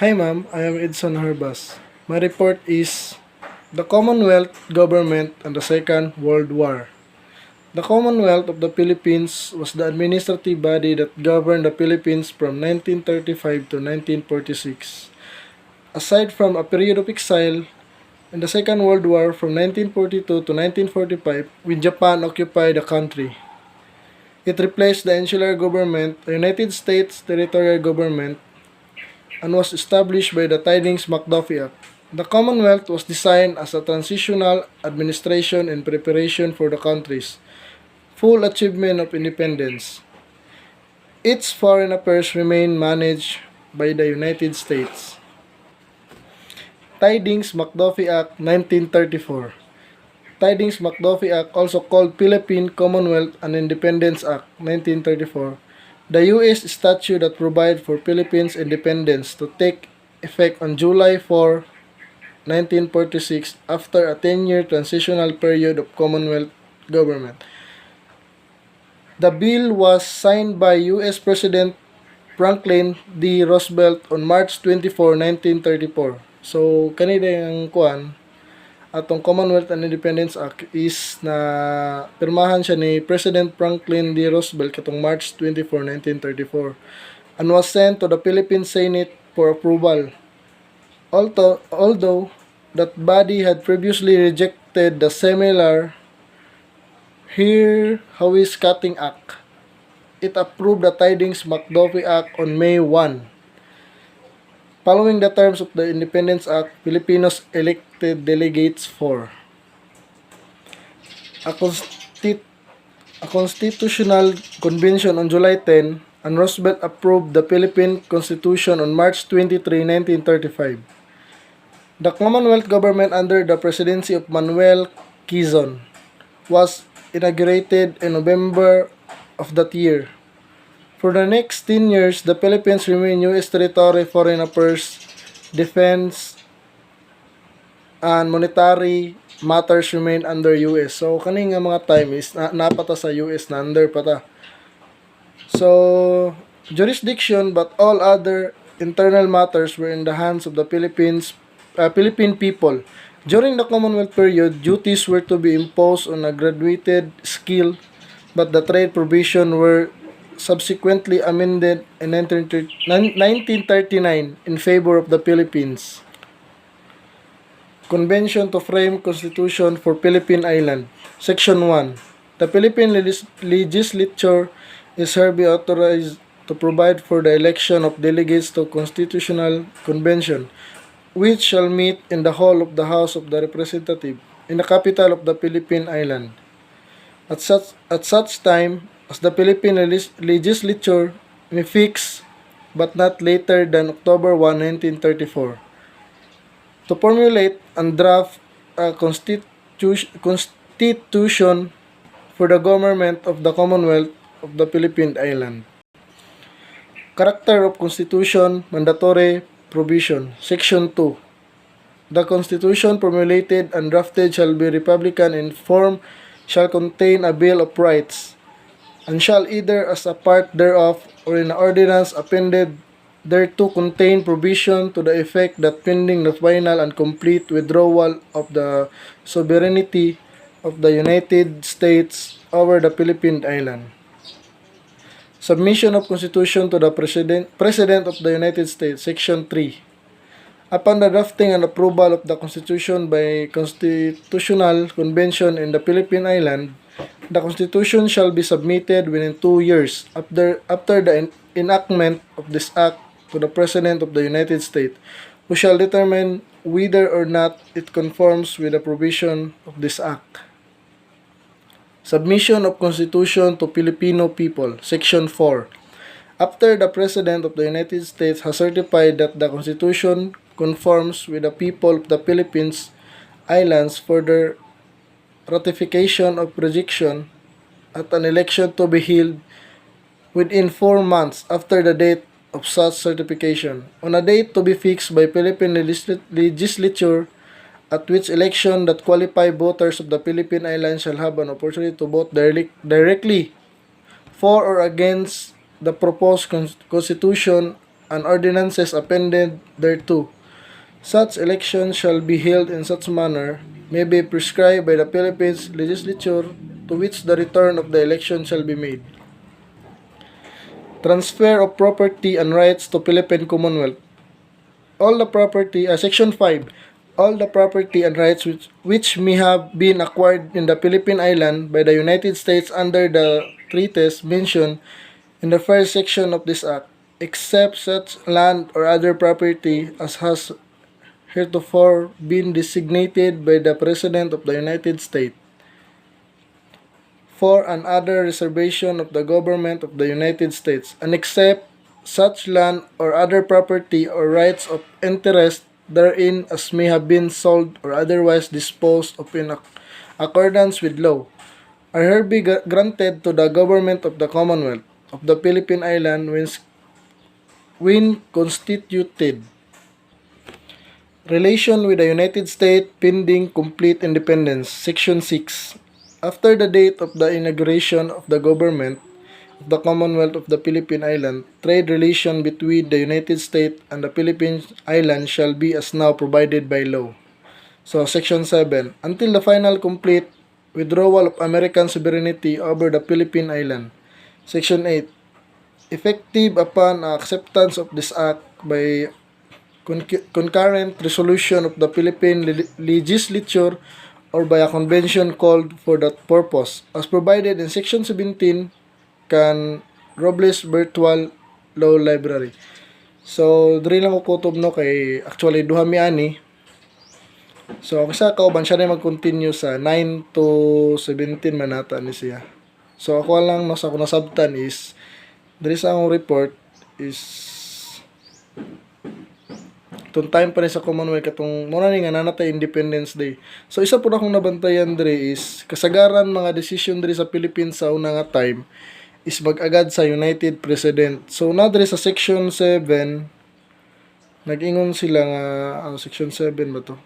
Hi ma'am, I am Edson Hervas. My report is the Commonwealth Government and the Second World War. The Commonwealth of the Philippines was the administrative body that governed the Philippines from 1935 to 1946. Aside from a period of exile in the Second World War from 1942 to 1945, when Japan occupied the country, it replaced the insular government, the United States territorial government, and was established by the Tidings Mcduffie Act. The Commonwealth was designed as a transitional administration in preparation for the country's full achievement of independence. Its foreign affairs remain managed by the United States. Tidings Mcduffie Act 1934. Tidings Mcduffie Act, also called Philippine Commonwealth and Independence Act 1934, the U.S. statute that provides for Philippines independence to take effect on July 4, 1946 after a 10-year transitional period of Commonwealth government. The bill was signed by U.S. President Franklin D. Roosevelt on March 24, 1934. So, kanina yung kuan, atong Commonwealth and Independence Act is na pirmahan siya ni President Franklin D. Roosevelt katong March 24, 1934 and was sent to the Philippine Senate for approval. Although that body had previously rejected the similar Hervas Cutting Act, it approved the Tidings Mcduffie Act on May 1. Following the terms of the Independence Act, Filipinos elected delegates for a constitutional convention on July 10, and Roosevelt approved the Philippine Constitution on March 23, 1935. The Commonwealth government under the presidency of Manuel Quezon was inaugurated in November of that year. For the next 10 years, the Philippines remained U.S. territory, foreign affairs, defense, and monetary matters remained under U.S. So, kaning nga mga time is napata sa U.S. na under pata. So, jurisdiction but all other internal matters were in the hands of the Philippine people. During the Commonwealth period, duties were to be imposed on a graduated scale, but the trade provision were subsequently amended in 1939 in favor of the Philippines. Convention to frame Constitution for Philippine Island. Section 1. The Philippine Legislature is hereby authorized to provide for the election of delegates to Constitutional Convention, which shall meet in the hall of the House of the Representative in the capital of the Philippine Island. At such time as the Philippine Legislature may fix, but not later than October 1, 1934, to formulate and draft a constitution for the government of the Commonwealth of the Philippine Island. Character of Constitution, Mandatory Provision. Section 2. The Constitution formulated and drafted shall be Republican in form, shall contain a Bill of Rights, and shall either as a part thereof or in an ordinance appended thereto contain provision to the effect that pending the final and complete withdrawal of the sovereignty of the United States over the Philippine Island. Submission of Constitution to the President of the United States. Section 3. Upon the drafting and approval of the Constitution by Constitutional Convention in the Philippine Island, the Constitution shall be submitted within 2 years after the enactment of this Act to the President of the United States, who shall determine whether or not it conforms with the provision of this Act. Submission of Constitution to Filipino people. Section 4. After the President of the United States has certified that the Constitution conforms with the people of the Philippines Islands for their ratification of rejection at an election to be held within 4 months after the date of such certification, on a date to be fixed by Philippine Legislature, at which election that qualified voters of the Philippine Islands shall have an opportunity to vote directly for or against the proposed Constitution and ordinances appended thereto. Such elections shall be held in such manner may be prescribed by the Philippines legislature, to which the return of the election shall be made. Transfer of property and rights to Philippine Commonwealth. All the property, Section 5, all the property and rights which may have been acquired in the Philippine Island by the United States under the treaties mentioned in the first section of this act, except such land or other property as has heretofore been designated by the President of the United States for an other reservation of the government of the United States, and except such land or other property or rights of interest therein as may have been sold or otherwise disposed of in accordance with law, are hereby granted to the government of the Commonwealth of the Philippine Island when constituted. Relation with the United States pending complete independence. Section 6. After the date of the inauguration of the government of the Commonwealth of the Philippine Island, trade relation between the United States and the Philippine Island shall be as now provided by law. So, Section 7. Until the final complete withdrawal of American sovereignty over the Philippine Island. Section 8. Effective upon acceptance of this act by concurrent resolution of the Philippine legislature or by a convention called for that purpose, as provided in Section 17 kan Robles Virtual Law Library. So, diri lang ko kutob no kay actually duha mi ani. So, kisa kauban siya na mag-continue sa 9 to 17 man nata ni siya. So, ako lang no sa ako nasabtan is diri sa akong report is itong time pa rin sa Commonwealth katong muna nga nanatay Independence Day. So isa po na akong nabantayan diri is kasagaran mga decision diri sa Philippines sa una nga time is mag-agad sa United President. So na diri sa Section 7 nag-ingon sila nga Section 7 ba to?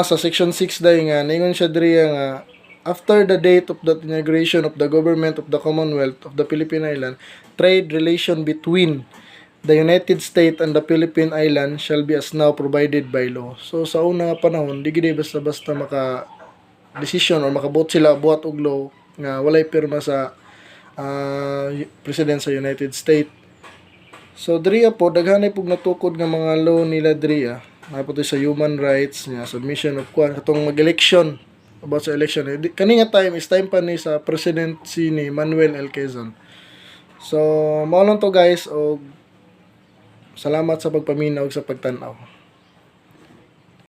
Sa Section 6 dahil nga naingon siya diri nga after the date of the inauguration of the government of the Commonwealth of the Philippine Island, trade relation between the United States and the Philippine Island shall be as now provided by law. So sa una nga panahon, di gid basta-basta maka decision or makabot sila buhat og law nga walay pirma sa President sa United States. So diri po daghanay pug natukod nga mga law nila diri napod sa human rights nga submission of kwan katong mag-election about sa election. Kani nga time is time pa ni sa presidency ni Manuel L. Quezon. So, mao lang to guys, og salamat sa pagpaminaw sa pagtan-aw.